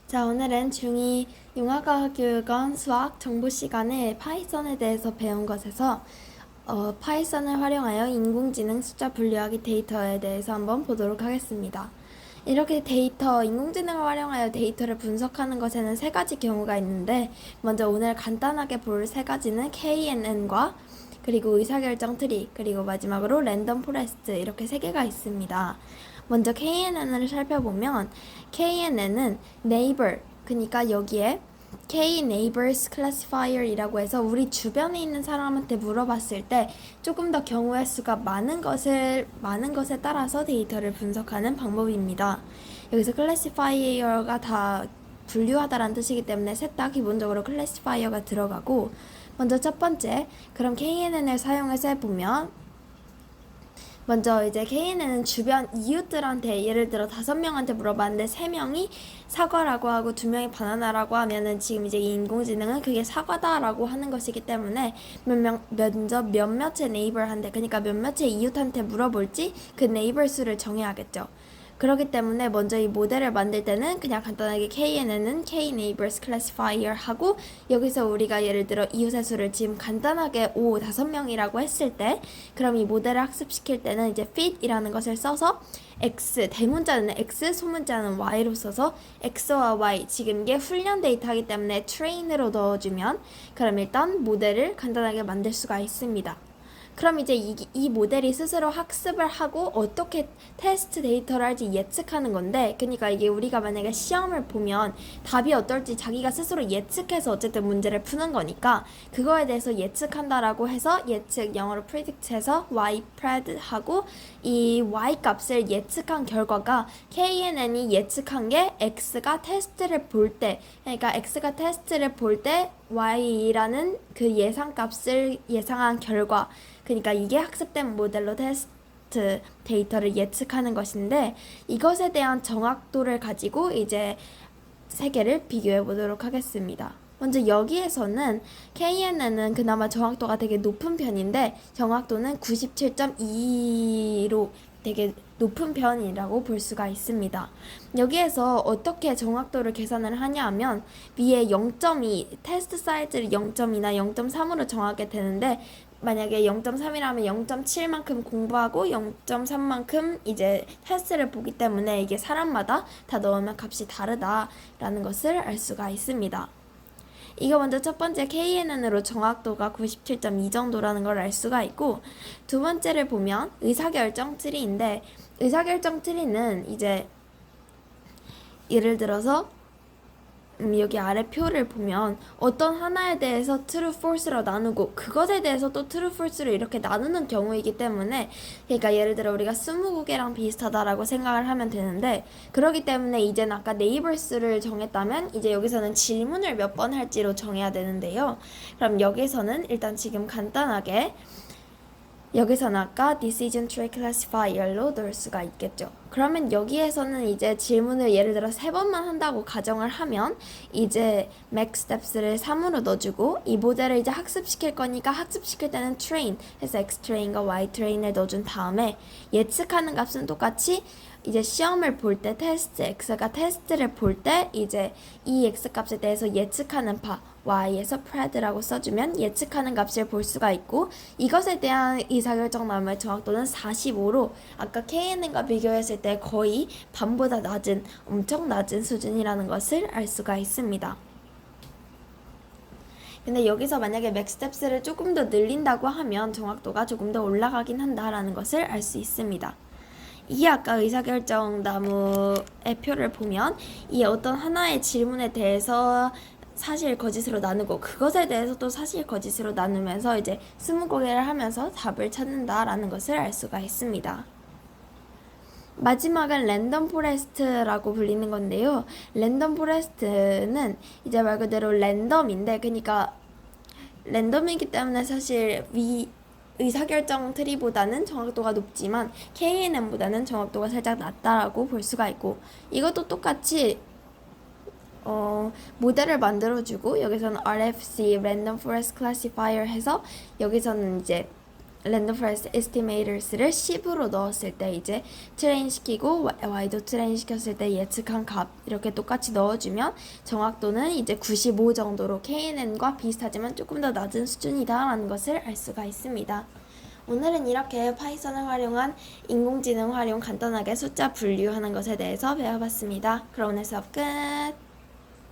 자, 오늘은 중2 융합과학교육원 수학 정보 시간에 파이썬에 대해서 배운 것에서 파이썬을 활용하여 인공지능 숫자 분류하기 데이터에 대해서 한번 보도록 하겠습니다. 이렇게 인공지능을 활용하여 데이터를 분석하는 것에는 세 가지 경우가 있는데, 먼저 오늘 간단하게 볼 세 가지는 KNN과 그리고 의사결정 트리, 그리고 마지막으로 랜덤 포레스트, 이렇게 세 개가 있습니다. 먼저 KNN을 살펴보면 KNN은 neighbor, 그러니까 여기에 K neighbors classifier 이라고 해서 우리 주변에 있는 사람한테 물어봤을 때 조금 더 경우의 수가 많은 것에 따라서 데이터를 분석하는 방법입니다. 여기서 classifier가 다 분류하다라는 뜻이기 때문에 셋 다 기본적으로 classifier가 들어가고, 먼저 첫 번째, 그럼 KNN을 사용해서 해보면, 먼저 이제 KNN은 주변 이웃들한테, 예를 들어 5명한테 물어봤는데 3명이 사과라고 하고 2명이 바나나라고 하면은 지금 이제 이 인공지능은 그게 사과다라고 하는 것이기 때문에 먼저 몇몇의 네이버한테, 그러니까 몇몇의 이웃한테 물어볼지 그 네이버 수를 정해야겠죠. 그렇기 때문에 먼저 이 모델을 만들 때는 그냥 간단하게 KNN은 K Neighbors Classifier 하고, 여기서 우리가 예를 들어 이웃의 수를 지금 간단하게 5명이라고 했을 때, 그럼 이 모델을 학습시킬 때는 이제 fit이라는 것을 써서 X, 대문자는 X, 소문자는 Y로 써서 X와 Y, 지금 이게 훈련 데이터이기 때문에 train으로 넣어주면 그럼 일단 모델을 간단하게 만들 수가 있습니다. 그럼 이제 이 모델이 스스로 학습을 하고 어떻게 테스트 데이터를 할지 예측하는 건데, 그러니까 이게 우리가 만약에 시험을 보면 답이 어떨지 자기가 스스로 예측해서 어쨌든 문제를 푸는 거니까 그거에 대해서 예측한다라고 해서 예측, 영어로 predict해서 ypred 하고, 이 y 값을 예측한 결과가 KNN이 예측한 게 x가 테스트를 볼 때, 그러니까 x가 테스트를 볼 때 y라는 그 예상값을 예상한 결과, 그러니까 이게 학습된 모델로 테스트 데이터를 예측하는 것인데, 이것에 대한 정확도를 가지고 이제 세 개를 비교해 보도록 하겠습니다. 먼저 여기에서는 KNN은 그나마 정확도가 되게 높은 편인데 정확도는 97.2로 되게 높은 편이라고 볼 수가 있습니다. 여기에서 어떻게 정확도를 계산을 하냐 하면, 위에 0.2, 테스트 사이즈를 0.2나 0.3으로 정하게 되는데, 만약에 0.3이라면 0.7만큼 공부하고 0.3만큼 이제 테스트를 보기 때문에 이게 사람마다 다 넣으면 값이 다르다라는 것을 알 수가 있습니다. 이거 먼저 첫 번째 KNN으로 정확도가 97.2 정도라는 걸 알 수가 있고, 두 번째를 보면 의사결정 트리인데, 의사결정 트리는 이제 예를 들어서 여기 아래 표를 보면 어떤 하나에 대해서 true, false로 나누고 그것에 대해서 또 true, false로 이렇게 나누는 경우이기 때문에, 그러니까 예를 들어 우리가 스무고개랑 비슷하다라고 생각을 하면 되는데, 그렇기 때문에 이제는 아까 네이버 수를 정했다면 이제 여기서는 질문을 몇 번 할지로 정해야 되는데요. 그럼 여기서는 일단 지금 간단하게 여기서는 아까 decision tree classifier로 넣을 수가 있겠죠. 그러면 여기에서는 이제 질문을 예를 들어 3번만 한다고 가정을 하면 이제 max steps를 3으로 넣어주고, 이 모델을 이제 학습시킬 거니까 학습시킬 때는 train 해서 x train과 y train을 넣어준 다음에 예측하는 값은 똑같이 이제 시험을 볼 때 테스트, x가 테스트를 볼 때 이제 이 x 값에 대해서 예측하는 바 y에서 pred라고 써주면 예측하는 값을 볼 수가 있고, 이것에 대한 의사결정 나무의 정확도는 45로 아까 KNN과 비교했을 때 거의 반보다 낮은, 엄청 낮은 수준이라는 것을 알 수가 있습니다. 근데 여기서 만약에 맥스텝스를 조금 더 늘린다고 하면 정확도가 조금 더 올라가긴 한다라는 것을 알 수 있습니다. 이게 아까 의사결정 나무의 표를 보면 이 어떤 하나의 질문에 대해서 사실 거짓으로 나누고 그것에 대해서 또 사실 거짓으로 나누면서 이제 스무고개를 하면서 답을 찾는다라는 것을 알 수가 있습니다. 마지막은 랜덤 포레스트라고 불리는 건데요. 랜덤 포레스트는 이제 말 그대로 랜덤인데, 그러니까 랜덤이기 때문에 사실 의사결정 트리보다는 정확도가 높지만 KNN보다는 정확도가 살짝 낮다라고 볼 수가 있고, 이것도 똑같이 모델을 만들어주고 여기서는 RFC Random Forest Classifier 해서 여기서는 이제 랜덤 포레스트 에스티메이터스를 10으로 넣었을 때 이제 트레인 시키고 y도 트레인 시켰을 때 예측한 값 이렇게 똑같이 넣어주면 정확도는 이제 95 정도로 KNN과 비슷하지만 조금 더 낮은 수준이다라는 것을 알 수가 있습니다. 오늘은 이렇게 파이썬을 활용한 인공지능 활용 간단하게 숫자 분류하는 것에 대해서 배워봤습니다. 그럼 오늘 수업 끝!